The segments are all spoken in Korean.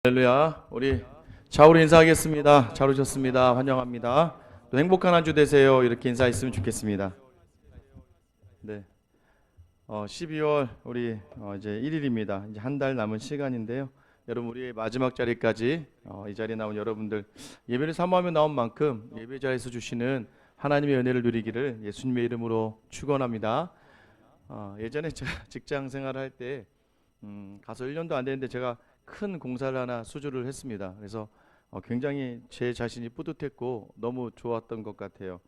할렐루야. 우리 좌우로 인사하겠습니다. 잘 오셨습니다. 환영합니다. 또 행복한 한 주 되세요. 이렇게 인사했으면 좋겠습니다. 네. 12월 우리 이제 1일입니다. 이제 한 달 남은 시간인데요. 여러분 우리의 마지막 자리까지 이 자리에 나온 여러분들 예배를 사모하며 나온 만큼 예배 자리에서 주시는 하나님의 은혜를 누리기를 예수님의 이름으로 축원합니다. 예전에 제가 직장 생활할 때 가서 1년도 안 됐는데 제가 큰 공사를 하나 수주를 했습니다. 그래서 굉장히 제 자신이 뿌듯했고 너무 좋았던 것 같아요.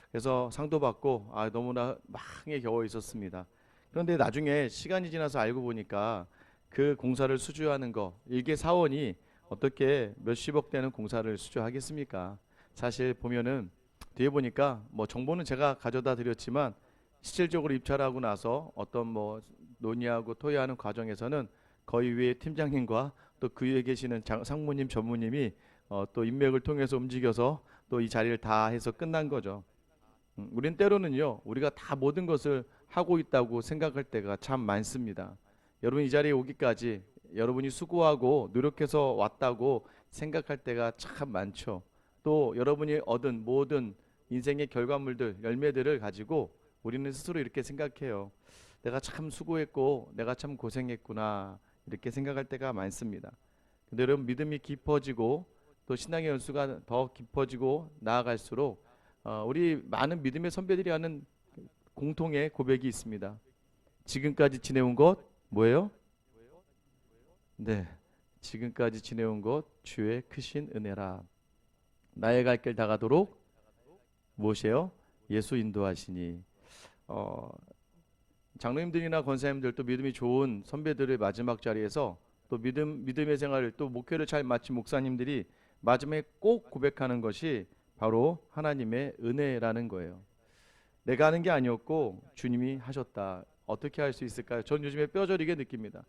그래서 상도 받고 너무나 망에 겨워 있었습니다. 그런데 나중에 시간이 지나서 알고 보니까 그 공사를 수주하는 거 일개 사원이 어떻게 몇십억 되는 공사를 수주하겠습니까? 사실 보면은 뒤에 보니까 뭐 정보는 제가 가져다 드렸지만 실질적으로 입찰하고 나서 어떤 뭐 논의하고 토의하는 과정에서는 거의 위에 팀장님과 또 그 위에 계시는 상무님, 전무님이 또 인맥을 통해서 움직여서 또 이 자리를 다 해서 끝난 거죠. 우린 때로는요, 우리가 다 모든 것을 하고 있다고 생각할 때가 참 많습니다. 여러분 이 자리에 오기까지 여러분이 수고하고 노력해서 왔다고 생각할 때가 참 많죠. 또 여러분이 얻은 모든 인생의 결과물들, 열매들을 가지고 우리는 스스로 이렇게 생각해요. 내가 참 수고했고 내가 참 고생했구나 이렇게 생각할 때가 많습니다. 근데 여러분 믿음이 깊어지고 또 신앙의 연수가 더 깊어지고 나아갈수록 우리 많은 믿음의 선배들이 하는 공통의 고백이 있습니다. 지금까지 지내온 것 뭐예요? 네, 지금까지 지내온 것 주의 크신 은혜라. 나의 갈 길 다가도록 무엇이에요? 예수 인도하시니. 장로님들이나 권사님들 또 믿음이 좋은 선배들의 마지막 자리에서 또 믿음의 생활을 또 목회를 잘 마친 목사님들이 마지막에 꼭 고백하는 것이 바로 하나님의 은혜라는 거예요. 내가 하는 게 아니었고 주님이 하셨다. 어떻게 할 수 있을까요? 전 요즘에 뼈저리게 느낍니다.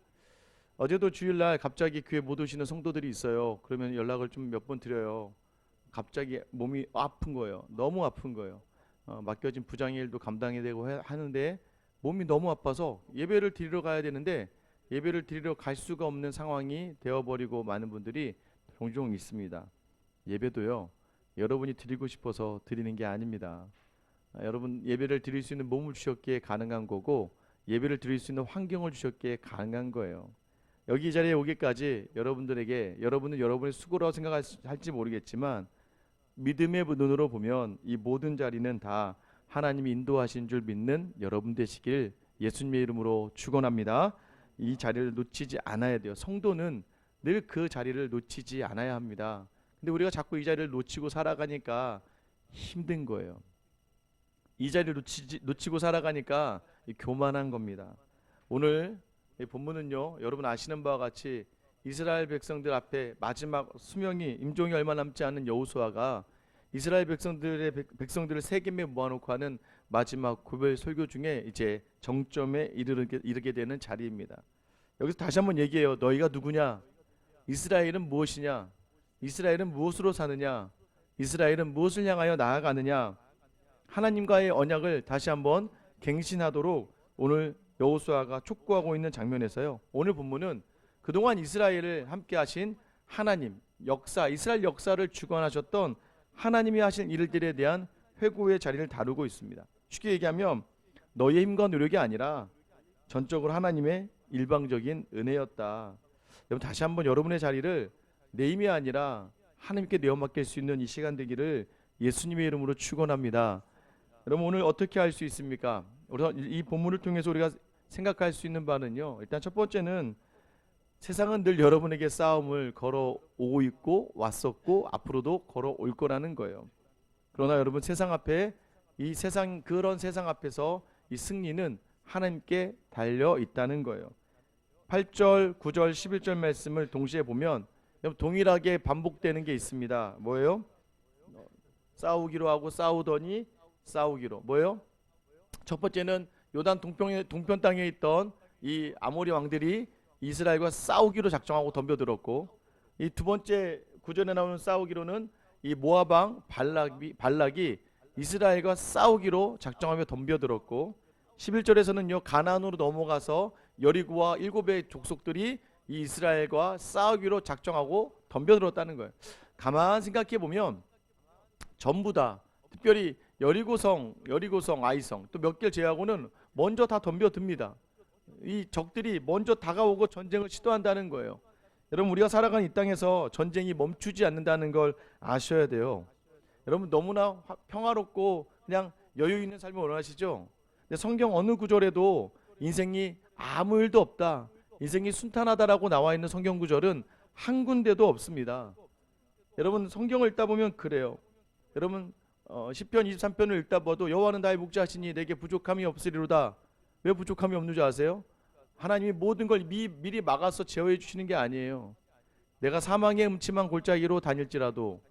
어제도 주일날 갑자기 교회 못 오시는 성도들이 있어요. 그러면 연락을 좀 몇 번 드려요. 갑자기 몸이 아픈 거예요. 너무 아픈 거예요. 맡겨진 부장의 일도 감당해야 되고 하는데 몸이 너무 아파서 예배를 드리러 가야 되는데 예배를 드리러 갈 수가 없는 상황이 되어버리고 많은 분들이 종종 있습니다. 예배도요, 여러분이 드리고 싶어서 드리는 게 아닙니다. 여러분 예배를 드릴 수 있는 몸을 주셨기에 가능한 거고 예배를 드릴 수 있는 환경을 주셨기에 가능한 거예요. 여기 이 자리에 오기까지 여러분들에게 여러분은 여러분의 수고라고 생각할지 모르겠지만 믿음의 눈으로 보면 이 모든 자리는 다 하나님이 인도하신 줄 믿는 여러분 되시길 예수님의 이름으로 축원합니다. 이 자리를 놓치지 않아야 돼요. 성도는 늘 그 자리를 놓치지 않아야 합니다. 근데 우리가 자꾸 이 자리를 놓치고 살아가니까 힘든 거예요. 이 자리를 놓치고 살아가니까 교만한 겁니다. 오늘 이 본문은요, 여러분 아시는 바와 같이 이스라엘 백성들 앞에 마지막 수명이 임종이 얼마 남지 않은 여호수아가 이스라엘 백성들을 세겜에 모아놓고 하는 마지막 고별 설교 중에 이제 정점에 이르게 되는 자리입니다. 여기서 다시 한번 얘기해요. 너희가 누구냐? 이스라엘은 무엇이냐? 이스라엘은 무엇으로 사느냐? 이스라엘은 무엇을 향하여 나아가느냐? 하나님과의 언약을 다시 한번 갱신하도록 오늘 여호수아가 촉구하고 있는 장면에서요, 오늘 본문은 그동안 이스라엘을 함께 하신 하나님 역사, 이스라엘 역사를 주관하셨던 하나님이 하신 일들에 대한 회고의 자리를 다루고 있습니다. 쉽게 얘기하면 너의 힘과 노력이 아니라 전적으로 하나님의 일방적인 은혜였다. 여러분 다시 한번 여러분의 자리를 내 힘이 아니라 하나님께 내어맡길 수 있는 이 시간 되기를 예수님의 이름으로 축원합니다. 여러분 오늘 어떻게 할 수 있습니까? 이 본문을 통해서 우리가 생각할 수 있는 바는요, 일단 첫 번째는 세상은 늘 여러분에게 싸움을 걸어오고 있고 왔었고 앞으로도 걸어올 거라는 거예요. 그러나 여러분 그런 세상 앞에서 이 승리는 하나님께 달려 있다는 거예요. 8절, 9절, 11절 말씀을 동시에 보면 동일하게 반복되는 게 있습니다. 뭐예요? 싸우기로 하고 싸우더니 싸우기로. 뭐예요? 첫 번째는 요단 동편 땅에 있던 이 아모리 왕들이 이스라엘과 싸우기로 작정하고 덤벼들었고, 이 두 번째 구절에 나오는 싸우기로는 이 모압 왕 발락이 이스라엘과 싸우기로 작정하며 덤벼들었고, 11절에서는요 가나안으로 넘어가서 여리고와 일곱의 족속들이 이 이스라엘과 싸우기로 작정하고 덤벼들었다는 거예요. 가만 생각해 보면 전부 다, 특별히 여리고성, 아이성 또 몇 개를 제외하고는 먼저 다 덤벼듭니다. 이 적들이 먼저 다가오고 전쟁을 시도한다는 거예요. 여러분, 우리가 살아가는 이 땅에서 전쟁이 멈추지 않는다는 걸 아셔야 돼요. 여러분, 너무나 평화롭고 그냥 여유 있는 삶을 원하시죠? 근데 성경 어느 구절에도 인생이 아무 일도 없다, 인생이 순탄하다라고 나와 있는 성경 구절은 한 군데도 없습니다. 여러분, 성경을 읽다 보면 그래요. 여러분, 시편 23편을 읽다 봐도 여호와는 나의 목자시니 내게 부족함이 없으리로다. 왜 부족함이 없는 줄 아세요? 하나님이 모든 걸 미리 막아서 제어해 주시는 게 아니에요. 내가 사망의 음침한 골짜기로 다닐지라도,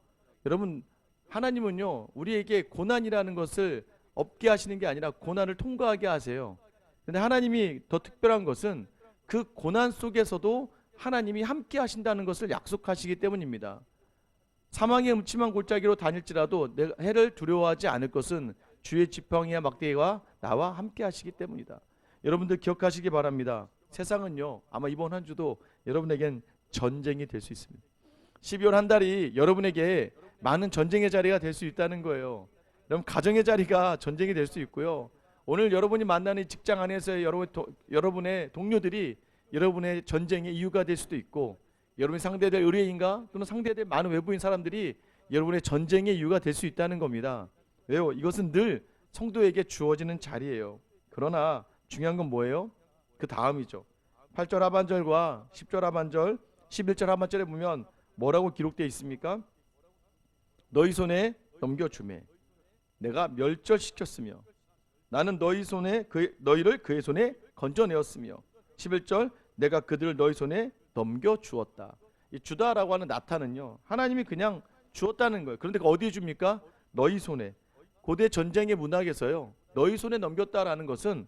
여러분, 하나님은요 우리에게 고난이라는 것을 없게 하시는 게 아니라 고난을 통과하게 하세요. 근데 하나님이 더 특별한 것은 그 고난 속에서도 하나님이 함께 하신다는 것을 약속하시기 때문입니다. 사망의 음침한 골짜기로 다닐지라도 내가 해를 두려워하지 않을 것은 주의 지팡이와 막대기와 나와 함께 하시기 때문이다. 여러분들 기억하시기 바랍니다. 세상은요 아마 이번 한 주도 여러분에겐 전쟁이 될 수 있습니다. 12월 한 달이 여러분에게 많은 전쟁의 자리가 될 수 있다는 거예요. 여러분, 가정의 자리가 전쟁이 될 수 있고요. 오늘 여러분이 만나는 직장 안에서 여러분의 동료들이 여러분의 전쟁의 이유가 될 수도 있고, 여러분이 상대될 의뢰인과 또는 상대될 많은 외부인 사람들이 여러분의 전쟁의 이유가 될 수 있다는 겁니다. 왜요? 이것은 늘 성도에게 주어지는 자리예요. 그러나 중요한 건 뭐예요? 그 다음이죠. 8절 하반절과 10절 하반절, 11절 하반절에 보면 뭐라고 기록되어 있습니까? 너희 손에 넘겨주매 내가 멸절시켰으며 나는 너희를 그의 손에 건져내었으며, 11절 내가 그들을 너희 손에 넘겨주었다. 이 주다라고 하는 나타는요 하나님이 그냥 주었다는 거예요. 그런데 어디에 줍니까? 너희 손에. 고대 전쟁의 문학에서요 너희 손에 넘겼다라는 것은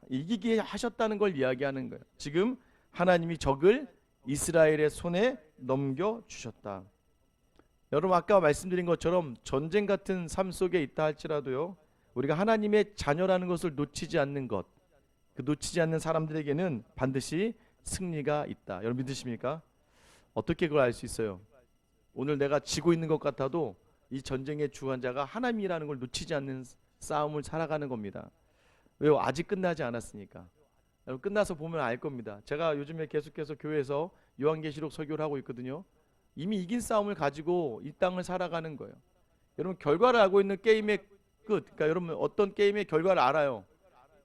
이기게 하셨다는 걸 이야기하는 거예요. 지금 하나님이 적을 이스라엘의 손에 넘겨주셨다. 여러분, 아까 말씀드린 것처럼 전쟁 같은 삶 속에 있다 할지라도요 우리가 하나님의 자녀라는 것을 놓치지 않는 것, 그 놓치지 않는 사람들에게는 반드시 승리가 있다. 여러분 믿으십니까? 어떻게 그걸 알 수 있어요? 오늘 내가 지고 있는 것 같아도 이 전쟁의 주관자가 하나님이라는 걸 놓치지 않는 싸움을 살아가는 겁니다. 왜요? 아직 끝나지 않았으니까. 여러분, 끝나서 보면 알 겁니다. 제가 요즘에 계속해서 교회에서 요한계시록 설교를 하고 있거든요. 이미 이긴 싸움을 가지고 이 땅을 살아가는 거예요. 여러분, 결과를 알고 있는 게임의 끝, 그러니까 여러분 어떤 게임의 결과를 알아요.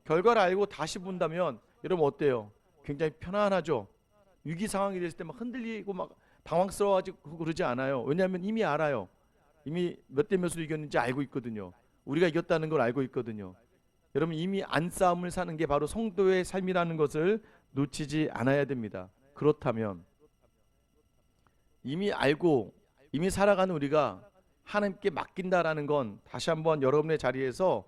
결과를 알고 다시 본다면 여러분 어때요? 굉장히 편안하죠. 위기 상황이 됐을 때 막 흔들리고 막 당황스러워하고 그러지 않아요. 왜냐하면 이미 알아요. 이미 몇 대 몇으로 이겼는지 알고 있거든요. 우리가 이겼다는 걸 알고 있거든요. 여러분, 이미 안 싸움을 사는 게 바로 성도의 삶이라는 것을 놓치지 않아야 됩니다. 그렇다면 이미 알고 이미 살아가는 우리가 하나님께 맡긴다라는 건 다시 한번 여러분의 자리에서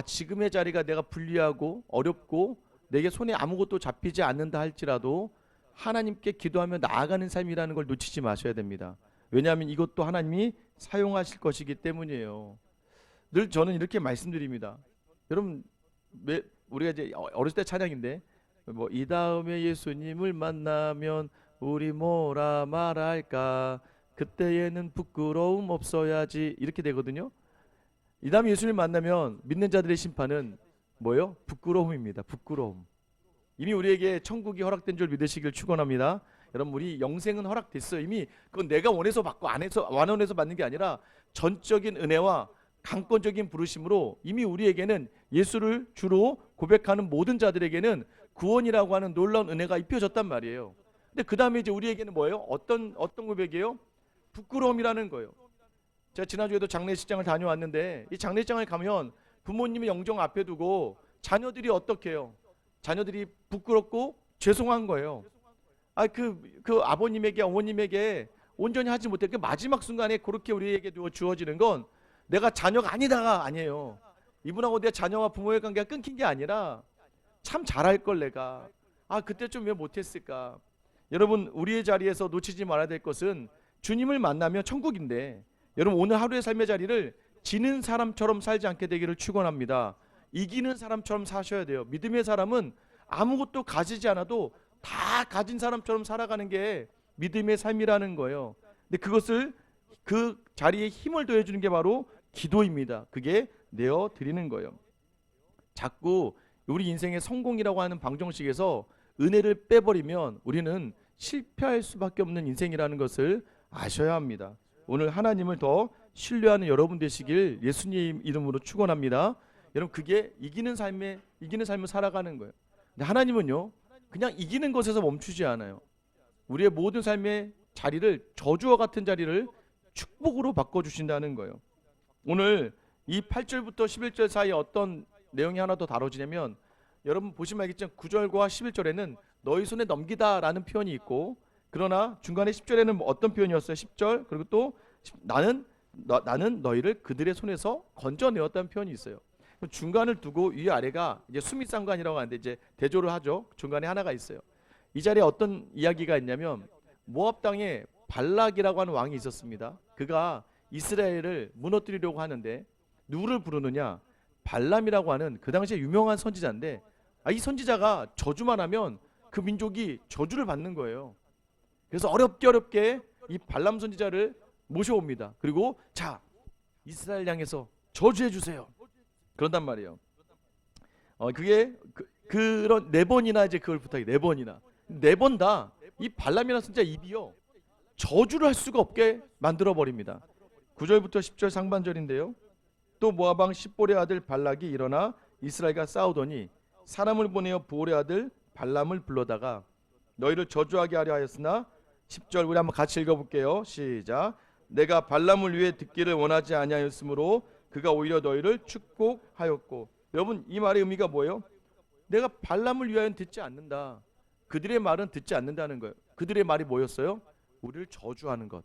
지금의 자리가 내가 불리하고 어렵고 내게 손에 아무것도 잡히지 않는다 할지라도 하나님께 기도하며 나아가는 삶이라는 걸 놓치지 마셔야 됩니다. 왜냐하면 이것도 하나님이 사용하실 것이기 때문이에요. 늘 저는 이렇게 말씀드립니다. 여러분, 우리가 이제 어렸을 때 찬양인데 뭐 이 다음에 예수님을 만나면 우리 뭐라 말할까, 그때에는 부끄러움 없어야지, 이렇게 되거든요. 이 다음에 예수님을 만나면 믿는 자들의 심판은 뭐예요? 부끄러움입니다. 부끄러움. 이미 우리에게 천국이 허락된 줄 믿으시길 축원합니다. 여러분, 우리 영생은 허락됐어요. 이미 그건 내가 원해서 받고 완원해서 받는 게 아니라 전적인 은혜와 강권적인 부르심으로 이미 우리에게는 예수를 주로 고백하는 모든 자들에게는 구원이라고 하는 놀라운 은혜가 입혀졌단 말이에요. 근데 그 다음에 이제 우리에게는 뭐예요? 어떤 고백이에요? 부끄러움이라는 거예요. 제가 지난주에도 장례식장을 다녀왔는데 이 장례식장을 가면 부모님의 영정 앞에 두고 자녀들이 어떻게 해요? 자녀들이 부끄럽고 죄송한 거예요. 그 아버님에게 어머님에게 온전히 하지 못해. 그 마지막 순간에 그렇게 우리에게 주어지는 건 내가 자녀가 아니다가 아니에요. 이분하고 내 자녀와 부모의 관계가 끊긴 게 아니라 참 잘할 걸 내가 그때 좀 왜 못했을까. 여러분, 우리의 자리에서 놓치지 말아야 될 것은 주님을 만나면 천국인데, 여러분 오늘 하루의 삶의 자리를 지는 사람처럼 살지 않게 되기를 축원합니다. 이기는 사람처럼 사셔야 돼요. 믿음의 사람은 아무것도 가지지 않아도 다 가진 사람처럼 살아가는 게 믿음의 삶이라는 거예요. 근데 그것을 그 자리에 힘을 더해주는 게 바로 기도입니다. 그게 내어 드리는 거예요. 자꾸 우리 인생의 성공이라고 하는 방정식에서 은혜를 빼버리면 우리는 실패할 수밖에 없는 인생이라는 것을 아셔야 합니다. 오늘 하나님을 더 신뢰하는 여러분 되시길 예수님 이름으로 축원합니다. 여러분, 그게 이기는 삶을 살아가는 거예요. 근데 하나님은요, 그냥 이기는 것에서 멈추지 않아요. 우리의 모든 삶의 자리를, 저주와 같은 자리를 축복으로 바꿔주신다는 거예요. 오늘 이 8절부터 11절 사이에 어떤 내용이 하나 더 다뤄지냐면, 여러분 보시면 알겠지만 9절과 11절에는 너희 손에 넘기다라는 표현이 있고, 그러나 중간에 10절에는 어떤 표현이었어요? 10절, 그리고 또 나는 너희를 그들의 손에서 건져내었다는 표현이 있어요. 중간을 두고 위아래가 이제 수미상관이라고 하는데 이제 대조를 하죠. 중간에 하나가 있어요. 이 자리에 어떤 이야기가 있냐면, 모압 땅에 발락이라고 하는 왕이 있었습니다. 그가 이스라엘을 무너뜨리려고 하는데 누구를 부르느냐? 발람이라고 하는 그 당시에 유명한 선지자인데, 이 선지자가 저주만 하면 그 민족이 저주를 받는 거예요. 그래서 어렵게 이 발람 선지자를 모셔옵니다. 그리고 자, 이스라엘 향해서 저주해 주세요. 그런단 말이에요. 그게 그런 4번이나 이제 그걸 부탁해. 4번이나 4번 다 이 발람이라는 선지자 입이요, 저주를 할 수가 없게 만들어 버립니다. 9절부터 10절 상반절인데요. 또 모압 왕 십볼의 아들 발락이 일어나 이스라엘과 싸우더니 사람을 보내어 부올의 아들 발람을 불러다가 너희를 저주하게 하려 하였으나, 10절 우리 한번 같이 읽어볼게요. 시작. 내가 발람을 위해 듣기를 원하지 아니하였으므로 그가 오히려 너희를 축복하였고. 여러분, 이 말의 의미가 뭐예요? 내가 발람을 위하여 듣지 않는다. 그들의 말은 듣지 않는다는 거예요. 그들의 말이 뭐였어요? 우리를 저주하는 것.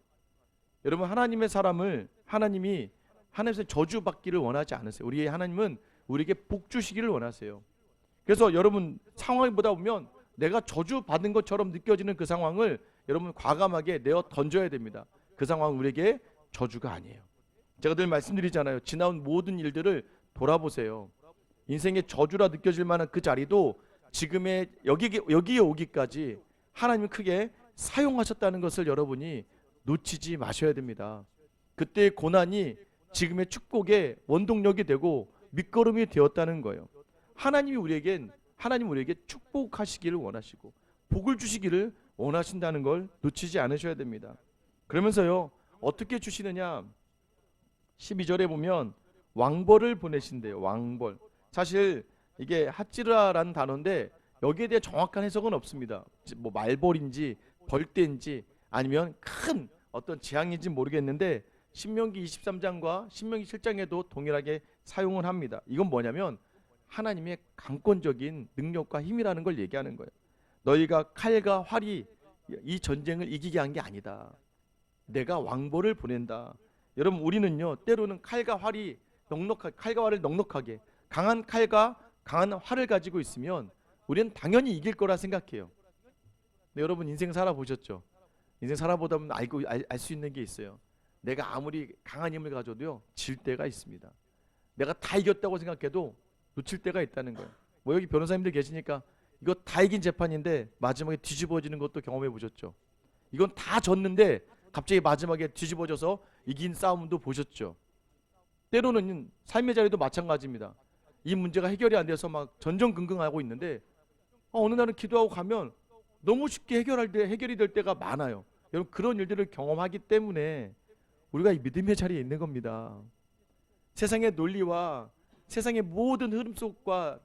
여러분, 하나님의 사람을 하나님에서 저주받기를 원하지 않으세요. 우리의 하나님은 우리에게 복 주시기를 원하세요. 그래서 여러분, 상황을 보다 보면 내가 저주받은 것처럼 느껴지는 그 상황을 여러분 과감하게 내어 던져야 됩니다. 그 상황은 우리에게 저주가 아니에요. 제가 늘 말씀드리잖아요. 지나온 모든 일들을 돌아보세요. 인생의 저주라 느껴질 만한 그 자리도 지금의 여기에 오기까지 하나님이 크게 사용하셨다는 것을 여러분이 놓치지 마셔야 됩니다. 그때의 고난이 지금의 축복의 원동력이 되고 밑거름이 되었다는 거예요. 하나님 우리에게 축복하시기를 원하시고 복을 주시기를 원하신다는 걸 놓치지 않으셔야 됩니다. 그러면서요, 어떻게 주시느냐? 12절에 보면 왕벌을 보내신대요. 왕벌. 사실 이게 핫지라라는 단어인데 여기에 대해 정확한 해석은 없습니다. 뭐 말벌인지 벌떼인지 아니면 큰 어떤 재앙인지 모르겠는데 신명기 23장과 신명기 7장에도 동일하게 사용을 합니다. 이건 뭐냐면 하나님의 강권적인 능력과 힘이라는 걸 얘기하는 거예요. 너희가 칼과 활이 이 전쟁을 이기게 한 게 아니다. 내가 왕벌을 보낸다. 여러분, 우리는요, 때로는 칼과 활을 넉넉하게 강한 칼과 강한 활을 가지고 있으면 우리는 당연히 이길 거라 생각해요. 근데 여러분, 인생 살아보셨죠? 인생 살아보다 보면 알 수 있는 게 있어요. 내가 아무리 강한 힘을 가져도요, 질 때가 있습니다. 내가 다 이겼다고 생각해도 놓칠 때가 있다는 거예요. 뭐 여기 변호사님들 계시니까 이거 다 이긴 재판인데 마지막에 뒤집어지는 것도 경험해 보셨죠? 이건 다 졌는데 갑자기 마지막에 뒤집어져서 이긴 싸움도 보셨죠? 때로는 삶의 자리도 마찬가지입니다. 이 문제가 해결이 안 돼서 막 전전긍긍하고 있는데 어느 날은 기도하고 가면 너무 쉽게 해결이 될 때가 많아요. 여러분, 그런 일들을 경험하기 때문에 우리가 이 믿음의 자리에 있는 겁니다. 세상의 논리와 세상의 모든 흐름 속과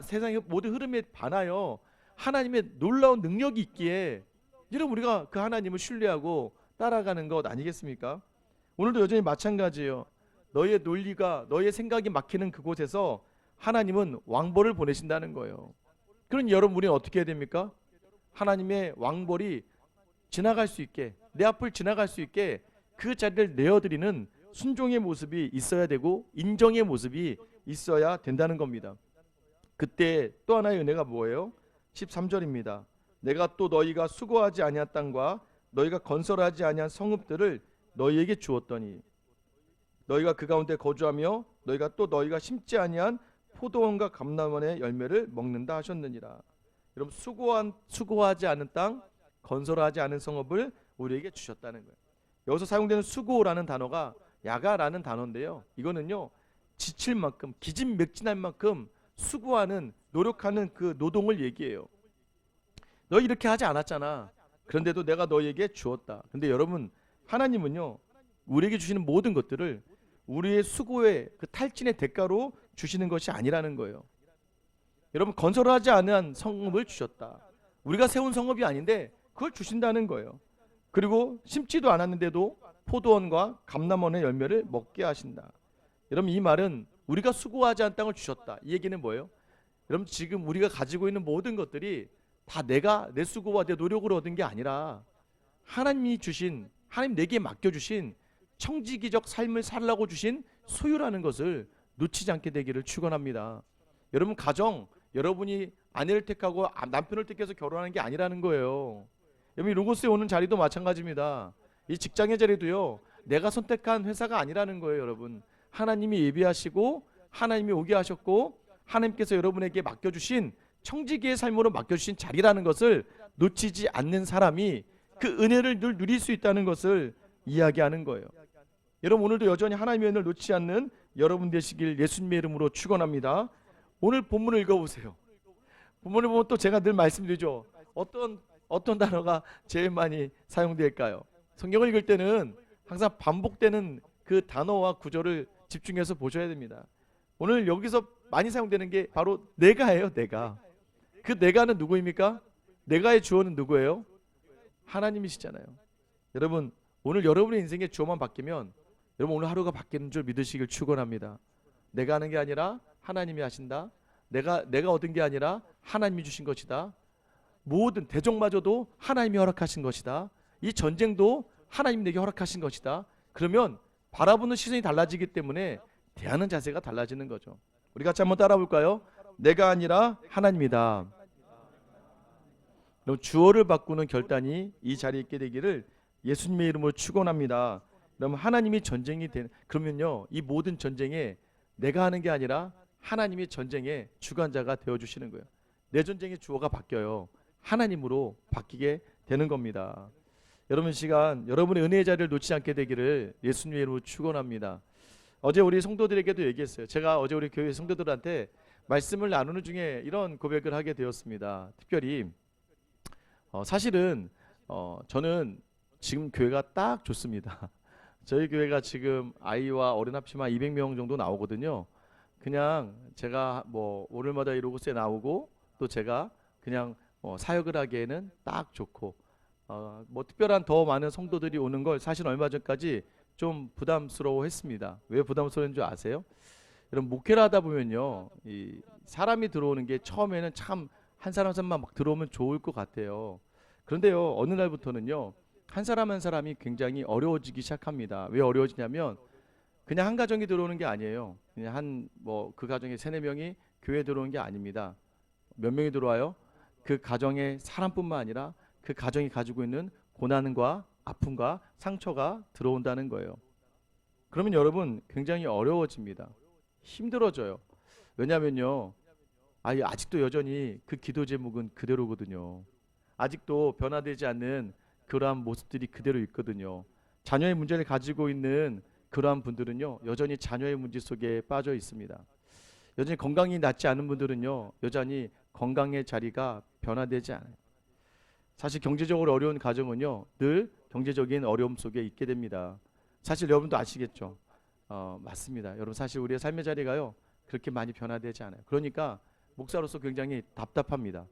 세상의 모든 흐름에 반하여 하나님의 놀라운 능력이 있기에 여러분, 우리가 그 하나님을 신뢰하고 따라가는 것 아니겠습니까? 오늘도 여전히 마찬가지예요. 너의 논리가, 너의 생각이 막히는 그곳에서 하나님은 왕벌을 보내신다는 거예요. 그러니 여러분, 우리는 어떻게 해야 됩니까? 하나님의 왕벌이 지나갈 수 있게, 내 앞을 지나갈 수 있게 그 자리를 내어드리는 순종의 모습이 있어야 되고 인정의 모습이 있어야 된다는 겁니다. 그때 또 하나의 은혜가 뭐예요? 13절입니다. 내가 또 너희가 수고하지 아니한 땅과 너희가 건설하지 아니한 성읍들을 너희에게 주었더니 너희가 그 가운데 거주하며 너희가 심지 아니한 포도원과 감람원의 열매를 먹는다 하셨느니라. 여러분 수고하지 않은 땅, 건설하지 않은 성읍을 우리에게 주셨다는 거예요. 여기서 사용되는 수고라는 단어가 야가라는 단어인데요. 이거는요 지칠 만큼 기진맥진할 만큼 수고하는 노력하는 그 노동을 얘기해요. 너 이렇게 하지 않았잖아. 그런데도 내가 너에게 주었다. 근데 여러분 하나님은요 우리에게 주시는 모든 것들을 우리의 수고의 그 탈진의 대가로 주시는 것이 아니라는 거예요. 여러분 건설하지 않은 성읍을 주셨다. 우리가 세운 성읍이 아닌데 그걸 주신다는 거예요. 그리고 심지도 않았는데도 포도원과 감람원의 열매를 먹게 하신다. 여러분 이 말은 우리가 수고하지 않은 땅을 주셨다. 이 얘기는 뭐예요? 여러분 지금 우리가 가지고 있는 모든 것들이 다 내가 내 수고와 내 노력으로 얻은 게 아니라 하나님이 주신, 하나님 내게 맡겨주신 청지기적 삶을 살라고 주신 소유라는 것을 놓치지 않게 되기를 축원합니다. 여러분 가정, 여러분이 아내를 택하고 남편을 택해서 결혼하는 게 아니라는 거예요. 여러분 로고스에 오는 자리도 마찬가지입니다. 이 직장의 자리도요 내가 선택한 회사가 아니라는 거예요. 여러분 하나님이 예비하시고 하나님이 오게 하셨고 하나님께서 여러분에게 맡겨주신 청지기의 삶으로 맡겨주신 자리라는 것을 놓치지 않는 사람이 그 은혜를 늘 누릴 수 있다는 것을 이야기하는 거예요. 여러분 오늘도 여전히 하나님의 은혜를 놓치지 않는 여러분 되시길 예수님의 이름으로 축원합니다. 오늘 본문을 읽어보세요. 본문을 보면 또 제가 늘 말씀드리죠. 어떤 단어가 제일 많이 사용될까요? 성경을 읽을 때는 항상 반복되는 그 단어와 구절을 집중해서 보셔야 됩니다. 오늘 여기서 많이 사용되는 게 바로 내가예요. 내가. 그 내가는 누구입니까? 내가의 주어는 누구예요? 하나님이시잖아요. 여러분 오늘 여러분의 인생의 주어만 바뀌면 여러분 오늘 하루가 바뀌는 줄 믿으시길 축원합니다. 내가 하는 게 아니라 하나님이 하신다. 내가 얻은 게 아니라 하나님이 주신 것이다. 모든 대적마저도 하나님이 허락하신 것이다. 이 전쟁도 하나님 내게 허락하신 것이다. 그러면 바라보는 시선이 달라지기 때문에 대하는 자세가 달라지는 거죠. 우리 같이 한번 따라 볼까요? 내가 아니라 하나님이다. 그럼 주어를 바꾸는 결단이 이 자리에 있게 되기를 예수님의 이름으로 축원합니다. 그러면 하나님이 전쟁이 되는, 그러면요 이 모든 전쟁에 내가 하는 게 아니라 하나님이 전쟁의 주관자가 되어주시는 거예요. 내 전쟁의 주어가 바뀌어요. 하나님으로 바뀌게 되는 겁니다. 여러분 시간 여러분의 은혜의 자리를 놓치지 않게 되기를 예수님의 이름으로 축원합니다. 어제 우리 성도들에게도 얘기했어요. 제가 어제 우리 교회 성도들한테 말씀을 나누는 중에 이런 고백을 하게 되었습니다. 특별히 사실은 저는 지금 교회가 딱 좋습니다. 저희 교회가 지금 아이와 어린 합치면 200명 정도 나오거든요. 그냥 제가 뭐 오늘마다 이 로고스에 나오고 또 제가 그냥 사역을 하기에는 딱 좋고 뭐 특별한 더 많은 성도들이 오는 걸 사실 얼마 전까지 좀 부담스러워했습니다. 왜 부담스러운 줄 아세요? 여러분 목회를 하다 보면요 이 사람이 들어오는 게 처음에는 참 한 사람 한 사람만 막 들어오면 좋을 것 같아요. 그런데요 어느 날부터는요 한 사람 한 사람이 굉장히 어려워지기 시작합니다. 왜 어려워지냐면 그냥 한 가정이 들어오는 게 아니에요. 그냥 한 뭐 그 가정에 3-4명이 교회에 들어오는 게 아닙니다. 몇 명이 들어와요? 그 가정의 사람뿐만 아니라 그 가정이 가지고 있는 고난과 아픔과 상처가 들어온다는 거예요. 그러면 여러분 굉장히 어려워집니다. 힘들어져요. 왜냐면요 아직도 여전히 그 기도 제목은 그대로거든요. 아직도 변화되지 않는 그러한 모습들이 그대로 있거든요. 자녀의 문제를 가지고 있는 그러한 분들은요 여전히 자녀의 문제 속에 빠져 있습니다. 여전히 건강이 낫지 않은 분들은요 여전히 건강의 자리가 변화되지 않아요. 사실 경제적으로 어려운 가정은요 늘 경제적인 어려움 속에 있게 됩니다. 사실 여러분도 아시겠죠? 맞습니다. 여러분 사실 우리의 삶의 자리가요 그렇게 많이 변화되지 않아요. 그러니까 목사로서 굉장히 답답합니다.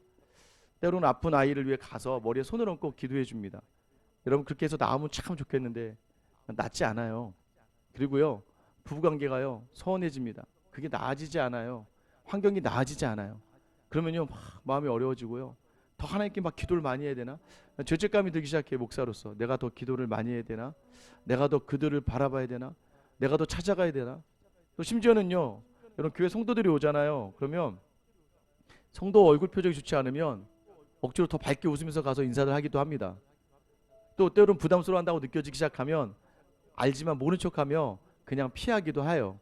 때로는 아픈 아이를 위해 가서 머리에 손을 얹고 기도해 줍니다. 여러분 그렇게 해서 나으면 참 좋겠는데 낫지 않아요. 그리고요 부부관계가요 서운해집니다. 그게 나아지지 않아요. 환경이 나아지지 않아요. 그러면요 막 마음이 어려워지고요 더 하나님께 막 기도를 많이 해야 되나? 죄책감이 들기 시작해요. 목사로서 내가 더 기도를 많이 해야 되나? 내가 더 그들을 바라봐야 되나? 내가 더 찾아가야 되나? 또 심지어는요 여러분 교회 성도들이 오잖아요. 그러면 성도 얼굴 표정이 좋지 않으면 억지로 더 밝게 웃으면서 가서 인사를 하기도 합니다. 또 때로는 부담스러워한다고 느껴지기 시작하면 알지만 모른 척하며 그냥 피하기도 해요.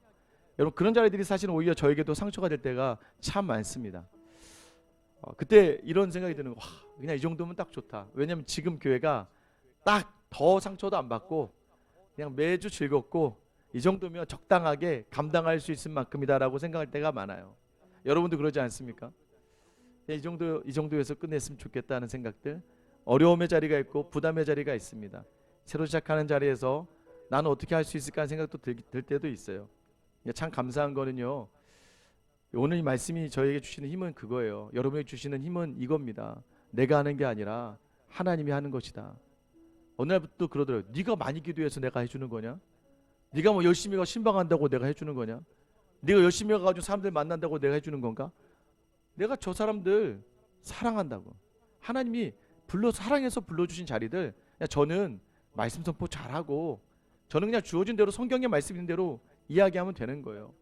여러분 그런 자리들이 사실은 오히려 저에게도 상처가 될 때가 참 많습니다. 그때 이런 생각이 드는 거, 와, 그냥 이 정도면 딱 좋다. 왜냐면 지금 교회가 딱 더 상처도 안 받고 그냥 매주 즐겁고 이 정도면 적당하게 감당할 수 있을 만큼이다라고 생각할 때가 많아요. 여러분도 그러지 않습니까? 이 정도에서 끝냈으면 좋겠다는 생각들. 어려움의 자리가 있고 부담의 자리가 있습니다. 새로 시작하는 자리에서 나는 어떻게 할 수 있을까 하는 생각도 들 때도 있어요. 참 감사한 거는요, 오늘 이 말씀이 저에게 주시는 힘은 그거예요. 여러분에게 주시는 힘은 이겁니다. 내가 하는 게 아니라 하나님이 하는 것이다. 어느 날부터 그러더라고요. 네가 많이 기도해서 내가 해주는 거냐? 네가 뭐 열심히 가 신방한다고 내가 해주는 거냐? 네가 열심히 가가지고 사람들 만난다고 내가 해주는 건가? 내가 저 사람들 사랑한다고. 하나님이 사랑해서 불러주신 자리들, 그냥 저는 말씀 선포 잘하고 저는 그냥 주어진 대로 성경에 말씀 있는 대로 이야기하면 되는 거예요.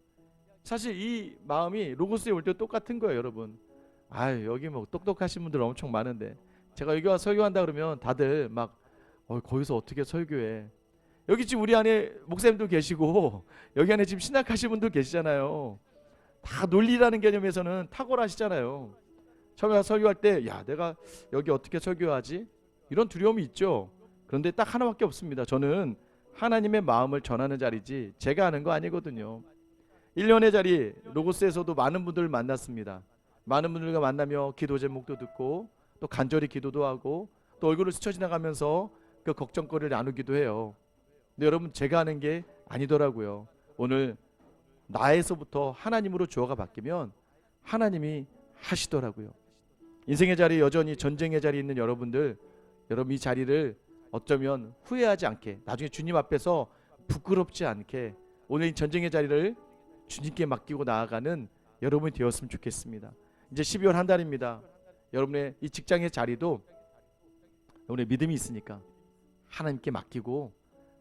사실 이 마음이 로고스에 올 때 똑같은 거예요, 여러분. 여기 뭐 똑똑하신 분들 엄청 많은데 제가 여기 와서 설교한다 그러면 다들 막 거기서 어떻게 설교해. 여기 지금 우리 안에 목사님도 계시고 여기 안에 지금 신학하신 분들 계시잖아요. 다 논리라는 개념에서는 탁월하시잖아요. 처음에 설교할 때 내가 여기 어떻게 설교하지? 이런 두려움이 있죠. 그런데 딱 하나밖에 없습니다. 저는 하나님의 마음을 전하는 자리지 제가 하는 거 아니거든요. 1년의 자리 로고스에서도 많은 분들을 만났습니다. 많은 분들과 만나며 기도 제목도 듣고 또 간절히 기도도 하고 또 얼굴을 스쳐 지나가면서 그 걱정거리를 나누기도 해요. 근데 여러분, 제가 하는 게 아니더라고요. 오늘 나에서부터 하나님으로 주어가 바뀌면 하나님이 하시더라고요. 인생의 자리, 여전히 전쟁의 자리에 있는 여러분 이 자리를 어쩌면 후회하지 않게, 나중에 주님 앞에서 부끄럽지 않게 오늘 이 전쟁의 자리를 주님께 맡기고 나아가는 여러분이 되었으면 좋겠습니다. 이제 12월 한 달입니다. 여러분의 이 직장의 자리도 여러분의 믿음이 있으니까 하나님께 맡기고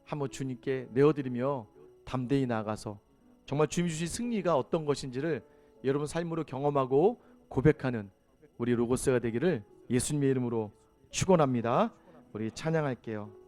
한번 주님께 내어드리며 담대히 나아가서 정말 주님이 주신 승리가 어떤 것인지를 여러분 삶으로 경험하고 고백하는 우리 로고스가 되기를 예수님의 이름으로 축원합니다. 우리 찬양할게요.